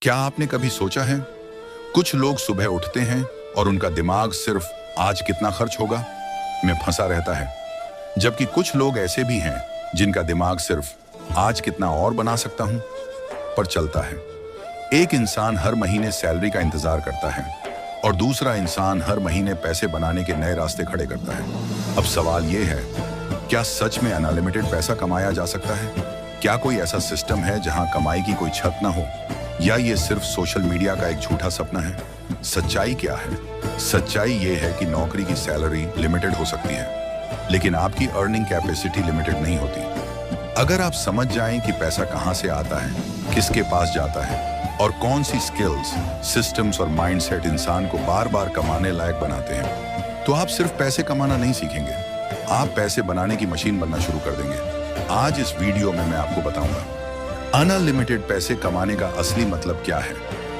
क्या आपने कभी सोचा है, कुछ लोग सुबह उठते हैं और उनका दिमाग सिर्फ आज कितना खर्च होगा में फंसा रहता है, जबकि कुछ लोग ऐसे भी हैं जिनका दिमाग सिर्फ आज कितना और बना सकता हूं पर चलता है। एक इंसान हर महीने सैलरी का इंतजार करता है और दूसरा इंसान हर महीने पैसे बनाने के नए रास्ते खड़े करता है। अब सवाल यह है, क्या सच में अनलिमिटेड पैसा कमाया जा सकता है? क्या कोई ऐसा सिस्टम है जहां कमाई की कोई छत ना हो, या ये सिर्फ सोशल मीडिया का एक झूठा सपना है? सच्चाई क्या है? सच्चाई ये है कि नौकरी की सैलरी लिमिटेड हो सकती है, लेकिन आपकी अर्निंग कैपेसिटी लिमिटेड नहीं होती। अगर आप समझ जाएं कि पैसा कहां से आता है, किसके पास जाता है और कौन सी स्किल्स, सिस्टम्स और माइंडसेट इंसान को बार बार कमाने लायक बनाते हैं, तो आप सिर्फ पैसे कमाना नहीं सीखेंगे, आप पैसे बनाने की मशीन बनना शुरू कर देंगे। आज इस वीडियो में मैं आपको बताऊंगा अनलिमिटेड पैसे कमाने का असली मतलब क्या है,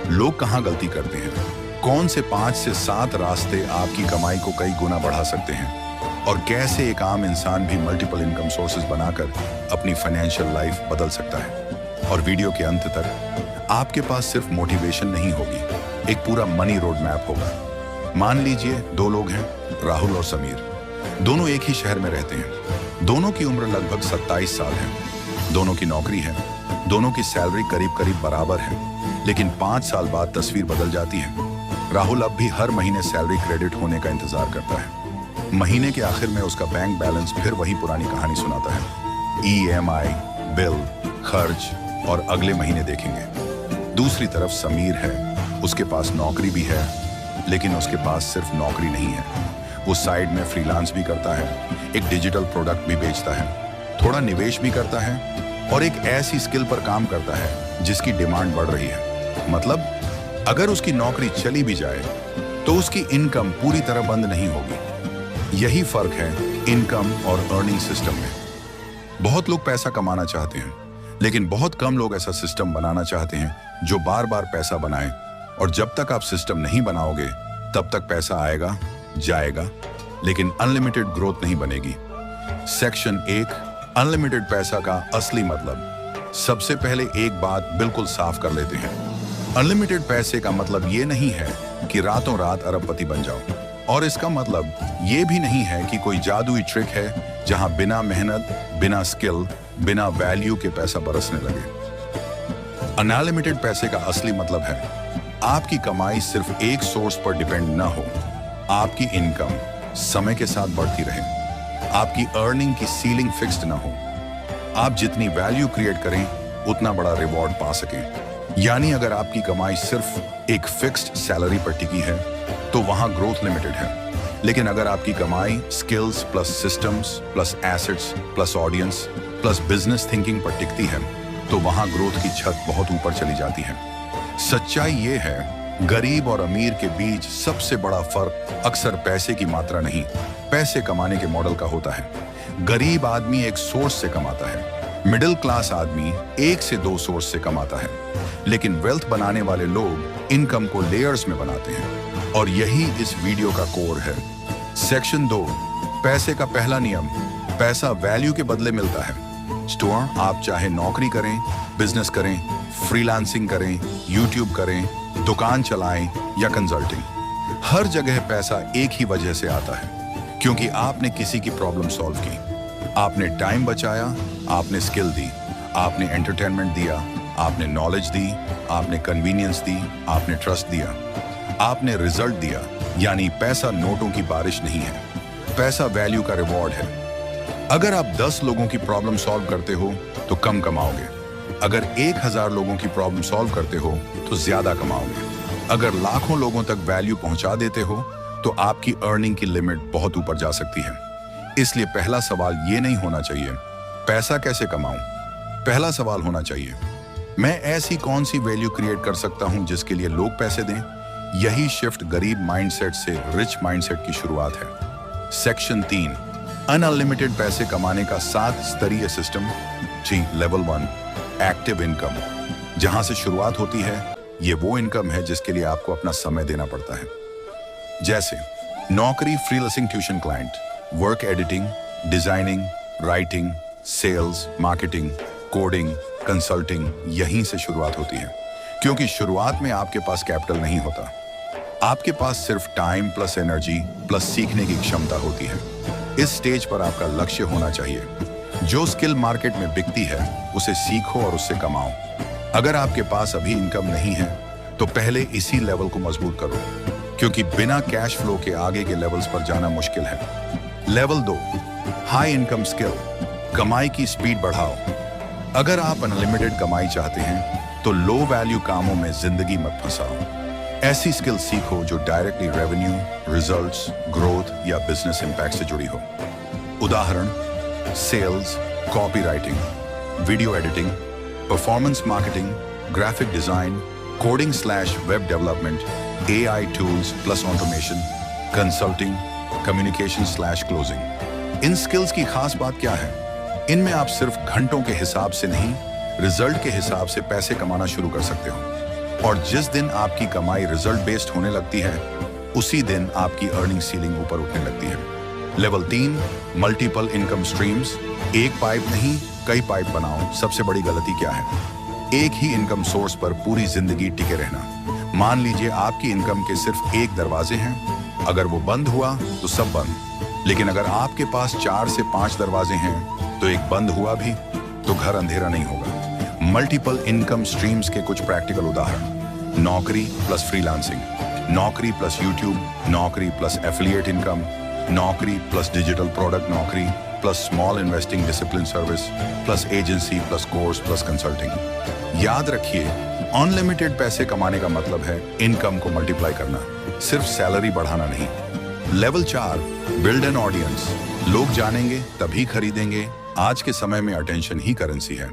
लोग कहां गलती करते हैं, कौन से 5 से 7 रास्ते आपकी कमाई को कई गुना बढ़ा सकते हैं और कैसे एक आम इंसान भी मल्टीपल इनकम सोर्सेज बनाकर अपनी फाइनेंशियल लाइफ बदल सकता है। और वीडियो के अंत तक आपके पास सिर्फ मोटिवेशन नहीं होगी, एक पूरा मनी रोड मैप होगा। मान लीजिए 2 लोग हैं, राहुल और समीर। दोनों एक ही शहर में रहते हैं, दोनों की उम्र लगभग 27 साल है, दोनों की नौकरी है, दोनों की सैलरी करीब करीब बराबर है। लेकिन 5 साल बाद तस्वीर बदल जाती है। राहुल अब भी हर महीने सैलरी क्रेडिट होने का इंतजार करता है। महीने के आखिर में उसका बैंक बैलेंस फिर वही पुरानी कहानी सुनाता है, EMI, बिल, खर्च और अगले महीने देखेंगे। दूसरी तरफ समीर है, उसके पास नौकरी भी है, लेकिन उसके पास सिर्फ नौकरी नहीं है, वो साइड में फ्रीलांस भी करता है, एक डिजिटल प्रोडक्ट भी बेचता है, थोड़ा निवेश भी करता है और एक ऐसी स्किल पर काम करता है जिसकी डिमांड बढ़ रही है। मतलब अगर उसकी नौकरी चली भी जाए तो उसकी इनकम पूरी तरह बंद नहीं होगी। यही फर्क है इनकम और अर्निंग सिस्टम में। बहुत लोग पैसा कमाना चाहते हैं, लेकिन बहुत कम लोग ऐसा सिस्टम बनाना चाहते हैं जो बार बार पैसा बनाए। और जब तक आप सिस्टम नहीं बनाओगे तब तक पैसा आएगा, जाएगा, लेकिन अनलिमिटेड ग्रोथ नहीं बनेगी। सेक्शन 1, अनलिमिटेड पैसा का असली मतलब। सबसे पहले एक बात बिल्कुल साफ कर लेते हैं, अनलिमिटेड पैसे का मतलब ये नहीं है कि रातों रात अरबपति बन जाओ, और इसका मतलब ये भी नहीं है कि कोई जादुई ट्रिक है जहां बिना मेहनत, बिना स्किल, बिना वैल्यू के पैसा बरसने लगे। अनलिमिटेड पैसे का असली मतलब है आपकी कमाई सिर्फ एक सोर्स पर डिपेंड ना हो, आपकी इनकम समय के साथ बढ़ती रहे, आपकी अर्निंग की सीलिंग फिक्स्ड ना हो, आप जितनी वैल्यू क्रिएट करें उतना बड़ा रिवॉर्ड पा सकें। यानी अगर आपकी कमाई सिर्फ एक फिक्स्ड सैलरी पर टिकी है तो वहां ग्रोथ लिमिटेड है, लेकिन अगर आपकी कमाई skills plus systems plus assets plus audience plus business thinking पर टिकती है तो वहां ग्रोथ की छत बहुत ऊपर चली जाती है। सच्चाई ये है, गरीब और अमीर के बीच सबसे बड़ा फर्क अक्सर पैसे की मात्रा नहीं, पैसे कमाने के मॉडल का होता है। गरीब आदमी एक सोर्स से कमाता है, मिडिल क्लास आदमी 1 से 2 सोर्स से कमाता है, लेकिन वेल्थ बनाने वाले लोग इनकम को लेयर्स में बनाते हैं, और यही इस वीडियो का कोर है। सेक्शन 2, पैसे का पहला नियम, पैसा वैल्यू के बदले मिलता है। स्टूडेंट, आप चाहे नौकरी करें, बिजनेस करें, फ्रीलांसिंग करें, यूट्यूब करें, दुकान चलाएं या कंसल्टिंग, हर जगह पैसा एक ही वजह से आता है, क्योंकि आपने किसी की प्रॉब्लम सॉल्व की, आपने टाइम बचाया, आपने स्किल दी, आपने एंटरटेनमेंट दिया, आपने नॉलेज दी, आपने कन्वीनियंस दी, आपने ट्रस्ट दिया, आपने रिजल्ट दिया। यानी पैसा नोटों की बारिश नहीं है, पैसा वैल्यू का रिवॉर्ड है। अगर आप 10 लोगों की प्रॉब्लम सॉल्व करते हो तो कम कमाओगे, अगर 1000 लोगों की प्रॉब्लम सॉल्व करते हो तो ज्यादा कमाओगे, अगर लाखों लोगों तक वैल्यू पहुंचा देते हो तो आपकी अर्निंग की लिमिट बहुत ऊपर जा सकती है। इसलिए पहला सवाल ये नहीं होना चाहिए पैसा कैसे कमाऊं, पहला सवाल होना चाहिए मैं ऐसी कौन सी वैल्यू क्रिएट कर सकता हूं जिसके लिए लोग पैसे दें। यही शिफ्ट गरीब माइंडसेट से रिच माइंडसेट की शुरुआत है। सेक्शन 3, अनलिमिटेड पैसे कमाने का 7 स्तरीय सिस्टम। जी, लेवल 1, एक्टिव इनकम। जहां से शुरुआत होती है ये वो इनकम है जिसके लिए आपको अपना समय देना पड़ता है, जैसे नौकरी, freelancing, tuition client, work editing, designing, writing, sales, marketing, coding, consulting. यहीं से शुरुआत होती है, क्योंकि शुरुआत में आपके पास कैपिटल नहीं होता। आपके पास सिर्फ टाइम प्लस एनर्जी प्लस सीखने की क्षमता होती है। इस स्टेज पर आपका लक्ष्य होना चाहिए। जो स्किल मार्केट में बिकती है उसे सीखो और उससे कमाओ। अगर आपके पास अभी इनकम नहीं है तो पहले इसी लेवल को मजबूत करो, क्योंकि बिना कैश फ्लो के आगे के लेवल्स पर जाना मुश्किल है। लेवल 2, हाई इनकम स्किल, कमाई की स्पीड बढ़ाओ। अगर आप अनलिमिटेड कमाई चाहते हैं तो लो वैल्यू कामों में जिंदगी मत फंसाओ। ऐसी स्किल सीखो जो डायरेक्टली रेवेन्यू, रिजल्ट्स, ग्रोथ या बिजनेस इंपैक्ट से जुड़ी हो। उदाहरण, sales, copywriting, video editing, performance marketing, graphic design, coding web development, AI tools plus automation, consulting, communication closing. इन स्किल्स की खास बात क्या है? इनमें आप सिर्फ घंटों के हिसाब से नहीं, रिजल्ट के हिसाब से पैसे कमाना शुरू कर सकते हो। और जिस दिन आपकी कमाई रिजल्ट बेस्ड होने लगती है, उसी दिन आपकी अर्निंग सीलिंग ऊपर उठने लगती है। Level 3, multiple income streams. एक पाइप नहीं, कई पाइप बनाओ। सबसे बड़ी गलती क्या है? एक ही इनकम सोर्स पर पूरी जिंदगी टिके रहना। मान लीजिए आपकी इनकम के सिर्फ एक दरवाजे हैं, अगर वो बंद हुआ तो सब बंद। लेकिन अगर आपके पास 4 से 5 दरवाजे हैं तो एक बंद हुआ भी तो घर अंधेरा नहीं होगा। मल्टीपल इनकम स्ट्रीम्स के कुछ प्रैक्टिकल उदाहरण: नौकरी प्लस फ्रीलांसिंग, नौकरी प्लस यूट्यूब, नौकरी प्लस एफिलिएट इनकम, नौकरी प्लस डिजिटल प्रोडक्ट नौकरी plus small investing discipline service plus agency plus course plus consulting. याद रखिए, अनलिमिटेड पैसे कमाने का मतलब है इनकम को मल्टीप्लाई करना, सिर्फ सैलरी बढ़ाना नहीं। Level 4, build an audience. लोग जानेंगे तभी खरीदेंगे। आज के समय में अटेंशन ही करेंसी है।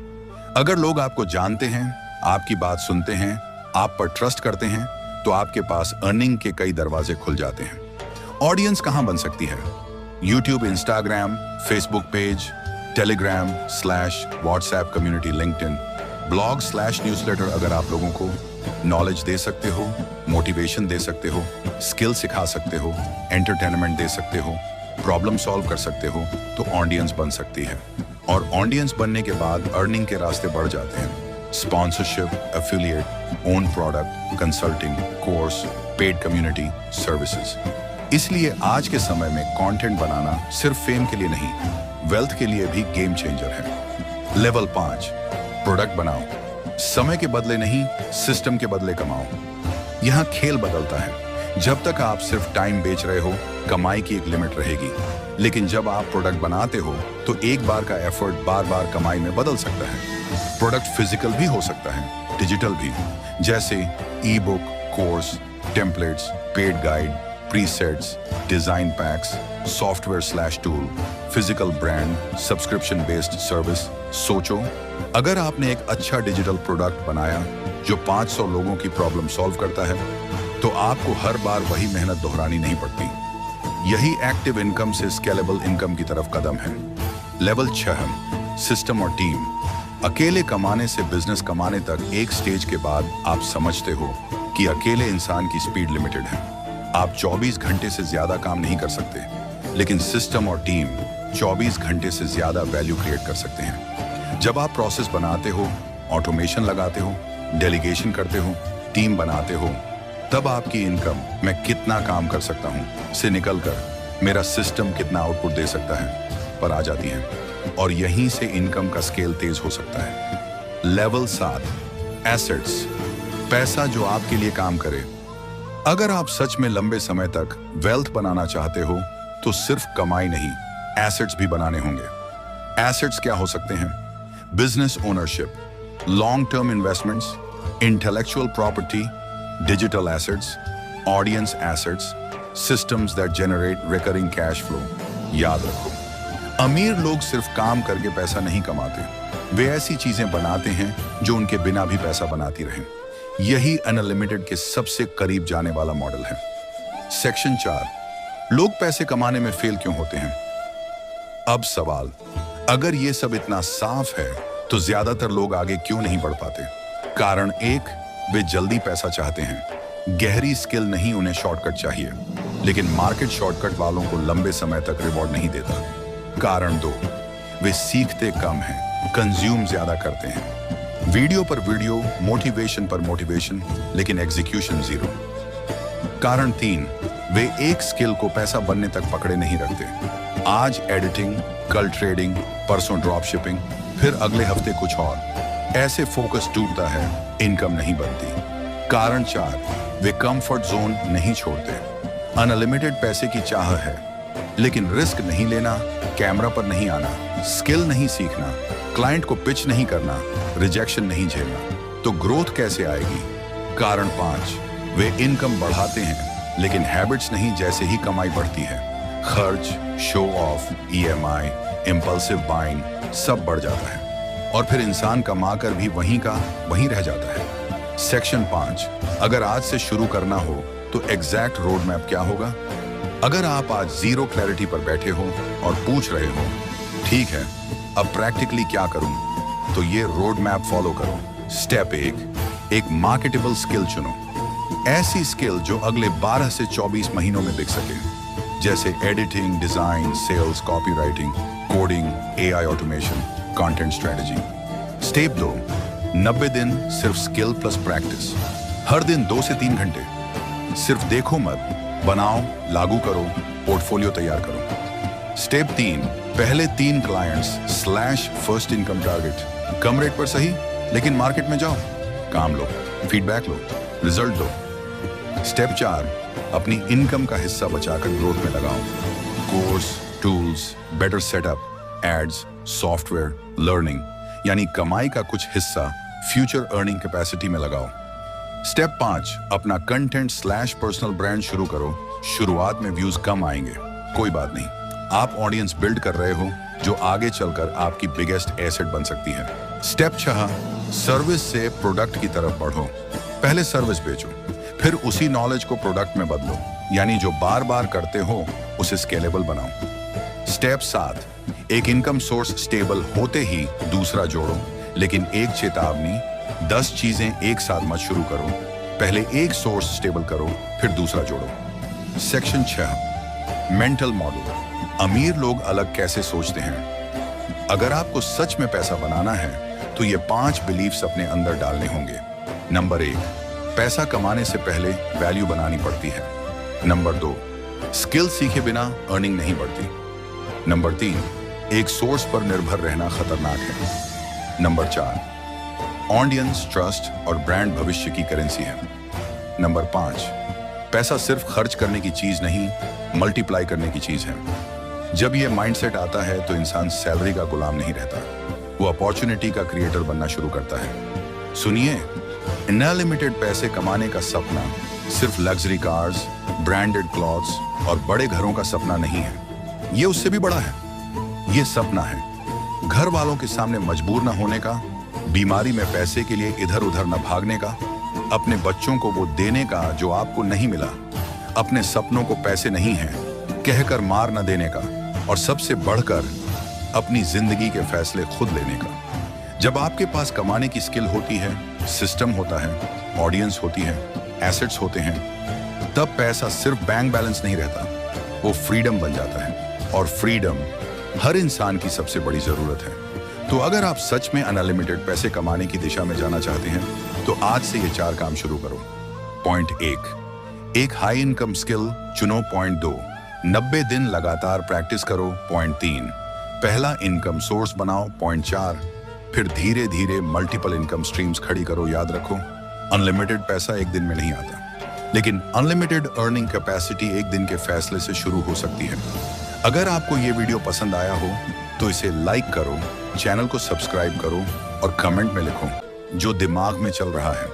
अगर लोग आपको जानते हैं, आपकी बात सुनते हैं, आप पर ट्रस्ट करते हैं, तो आपके पास अर्निंग के कई दरवाजे खुल जाते हैं। ऑडियंस कहां बन सकती है? YouTube, Instagram, Facebook page, Telegram WhatsApp community, LinkedIn, blog newsletter. अगर आप लोगों को नॉलेज दे सकते हो, मोटिवेशन दे सकते हो, स्किल सिखा सकते हो, एंटरटेनमेंट दे सकते हो, प्रॉब्लम सॉल्व कर सकते हो, तो ऑडियंस बन सकती है। और ऑडियंस बनने के बाद अर्निंग के रास्ते बढ़ जाते हैं। Sponsorship, affiliate, own product, consulting, course, paid community, services. इसलिए आज के समय में कंटेंट बनाना सिर्फ फेम के लिए नहीं, वेल्थ के लिए भी गेम चेंजर है। लेवल 5, प्रोडक्ट बनाओ। समय के बदले नहीं, सिस्टम के बदले कमाओ। यहाँ खेल बदलता है। जब तक आप सिर्फ टाइम बेच रहे हो, कमाई की एक लिमिट रहेगी। लेकिन जब आप प्रोडक्ट बनाते हो तो एक बार का एफर्ट बार बार कमाई में बदल सकता है। प्रोडक्ट फिजिकल भी हो सकता है, डिजिटल भी, जैसे e book, course, templates, paid guide, presets, design packs, software tool, physical brand, subscription based service. सोचो, अगर आपने एक अच्छा डिजिटल प्रोडक्ट बनाया जो 500 लोगों की प्रॉब्लम सॉल्व करता है, तो आपको हर बार वही मेहनत दोहरानी नहीं पड़ती। यही एक्टिव इनकम से स्केलेबल इनकम की तरफ कदम है। लेवल 6, सिस्टम और टीम। अकेले कमाने से बिजनेस कमाने तक एक स्टेज के बाद आप समझते हो कि अकेले इंसान की स्पीड लिमिटेड है। आप 24 घंटे से ज्यादा काम नहीं कर सकते, लेकिन सिस्टम और टीम 24 घंटे से ज्यादा वैल्यू क्रिएट कर सकते हैं। जब आप प्रोसेस बनाते हो, ऑटोमेशन लगाते हो, डेलीगेशन करते हो, टीम बनाते हो, तब आपकी इनकम मैं कितना काम कर सकता हूं से निकलकर मेरा सिस्टम कितना आउटपुट दे सकता है पर आ जाती है। और यहीं से इनकम का स्केल तेज हो सकता है। Level 7, assets. पैसा जो आपके लिए काम करे। अगर आप सच में लंबे समय तक वेल्थ बनाना चाहते हो तो सिर्फ कमाई नहीं, एसेट्स भी बनाने होंगे। एसेट्स क्या हो सकते हैं? Business ownership, long term investments, intellectual property, digital assets, audience assets, systems that generate recurring cash flow। याद रखो, अमीर लोग सिर्फ काम करके पैसा नहीं कमाते, वे ऐसी चीजें बनाते हैं जो उनके बिना भी पैसा बनाती रहें। यही अनलिमिटेड के सबसे करीब जाने वाला मॉडल है। सेक्शन 4, लोग पैसे कमाने में फेल क्यों होते हैं? अब सवाल, अगर ये सब इतना साफ है तो ज्यादातर लोग आगे क्यों नहीं बढ़ पाते? कारण 1, वे जल्दी पैसा चाहते हैं। गहरी स्किल नहीं, उन्हें शॉर्टकट चाहिए। लेकिन मार्केट शॉर्टकट वालों को लंबे समय तक रिवॉर्ड नहीं देता। कारण 2, वे सीखते कम हैं, कंज्यूम ज्यादा करते हैं। वीडियो पर वीडियो, मोटिवेशन पर मोटिवेशन, लेकिन एग्जीक्यूशन जीरो। कारण 3, वे एक स्किल को पैसा बनने तक पकड़े नहीं रखते। आज एडिटिंग, कल ट्रेडिंग, परसों ड्रॉप शिपिंग, फिर अगले हफ्ते कुछ और। ऐसे फोकस टूटता है, इनकम नहीं बनती। कारण 4, वे कंफर्ट जोन नहीं छोड़ते। अनलिमिटेड पैसे की चाह है, लेकिन रिस्क नहीं लेना, कैमरा पर नहीं आना, स्किल नहीं सीखना, क्लाइंट को पिच नहीं करना, रिजेक्शन नहीं झेलना, तो ग्रोथ कैसे आएगी? कारण 5, वे इनकम बढ़ाते हैं, लेकिन हैबिट्स नहीं। जैसे ही कमाई बढ़ती है, खर्च, show off, EMI, impulsive buying सब बढ़ जाता है और फिर इंसान कमाकर भी वहीं का वहीं रह जाता है। सेक्शन 5, अगर आज से शुरू करना हो तो एग्जैक्ट रोड मैप क्या होगा? अगर आप आज जीरो क्लैरिटी पर बैठे हो और पूछ रहे हो, ठीक है, अब प्रैक्टिकली क्या करूं, तो ये रोड मैप फॉलो करो। स्टेप 1, एक मार्केटेबल स्किल चुनो। ऐसी स्किल जो अगले 12 से 24 महीनों में बिक सके, जैसे editing, design, sales, copywriting, coding, AI automation, content strategy. Step 2, 90 दिन सिर्फ स्किल प्लस प्रैक्टिस। हर दिन 2 से 3 घंटे। सिर्फ देखो मत, बनाओ, लागू करो, पोर्टफोलियो तैयार करो। स्टेप 3, पहले 3 क्लाइंट्स / फर्स्ट इनकम टारगेट। कम रेट पर सही, लेकिन मार्केट में जाओ, काम लो, फीडबैक लो, रिजल्ट दो। स्टेप 4, अपनी इनकम का हिस्सा बचाकर ग्रोथ में लगाओ। Course, tools, better setup, ads, software, learning, यानी कमाई का कुछ हिस्सा फ्यूचर अर्निंग कैपेसिटी में लगाओ। स्टेप 5, अपना कंटेंट / पर्सनल ब्रांड शुरू करो। शुरुआत में व्यूज कम आएंगे, कोई बात नहीं, आप ऑडियंस बिल्ड कर रहे हो जो आगे चलकर आपकी बिगेस्ट एसेट बन सकती है। स्टेप 6, सर्विस से प्रोडक्ट की तरफ बढ़ो। पहले सर्विस बेचो, फिर उसी नॉलेज को प्रोडक्ट में बदलो, यानी जो बार बार करते हो उसे स्केलेबल बनाओ। स्टेप 7, एक इनकम सोर्स स्टेबल होते ही दूसरा जोड़ो, लेकिन एक चेतावनी, 10 चीजें एक साथ मत शुरू करो। पहले एक सोर्स स्टेबल करो, फिर दूसरा जोड़ो। Section 6, mental model. अमीर लोग अलग कैसे सोचते हैं? अगर आपको सच में पैसा बनाना है तो ये 5 बिलीफ्स अपने अंदर डालने होंगे। नंबर 1, पैसा कमाने से पहले वैल्यू बनानी पड़ती है। नंबर 2, स्किल सीखे बिना अर्निंग नहीं बढ़ती। नंबर 3, एक सोर्स पर निर्भर रहना खतरनाक है। नंबर 4, ऑडियंस, ट्रस्ट और ब्रांड भविष्य की करेंसी है। नंबर 5, पैसा सिर्फ खर्च करने की चीज नहीं, मल्टीप्लाई करने की चीज है। जब यह माइंडसेट आता है तो इंसान सैलरी का गुलाम नहीं रहता, वो अपॉर्चुनिटी का क्रिएटर बनना शुरू करता है। सुनिए, अनलिमिटेड पैसे कमाने का सपना सिर्फ लग्जरी कार्स, ब्रांडेड क्लॉथ्स और बड़े घरों का सपना नहीं है, ये उससे भी बड़ा है। ये सपना है घर वालों के सामने मजबूर न होने का, बीमारी में पैसे के लिए इधर उधर न भागने का, अपने बच्चों को वो देने का जो आपको नहीं मिला, अपने सपनों को पैसे नहीं है कहकर मार न देने का, और सबसे बढ़कर अपनी जिंदगी के फैसले खुद लेने का। जब आपके पास कमाने की स्किल होती है, सिस्टम होता है, ऑडियंस होती है, एसेट्स होते हैं, तब पैसा सिर्फ बैंक बैलेंस नहीं रहता, वो फ्रीडम बन जाता है। और फ्रीडम हर इंसान की सबसे बड़ी जरूरत है। तो अगर आप सच में अनलिमिटेड पैसे कमाने की दिशा में जाना चाहते हैं तो आज से ये 4 काम शुरू करो। पॉइंट 1, एक हाई इनकम स्किल चुनो। पॉइंट 2, 90 दिन लगातार प्रैक्टिस करो। पॉइंट 3, पहला इनकम सोर्स बनाओ। पॉइंट 4, फिर धीरे धीरे मल्टीपल इनकम स्ट्रीम्स खड़ी करो। याद रखो, अनलिमिटेड पैसा एक दिन में नहीं आता, लेकिन अनलिमिटेड अर्निंग कैपेसिटी एक दिन के फैसले से शुरू हो सकती है। अगर आपको ये वीडियो पसंद आया हो तो इसे लाइक करो, चैनल को सब्सक्राइब करो और कमेंट में लिखो जो दिमाग में चल रहा है।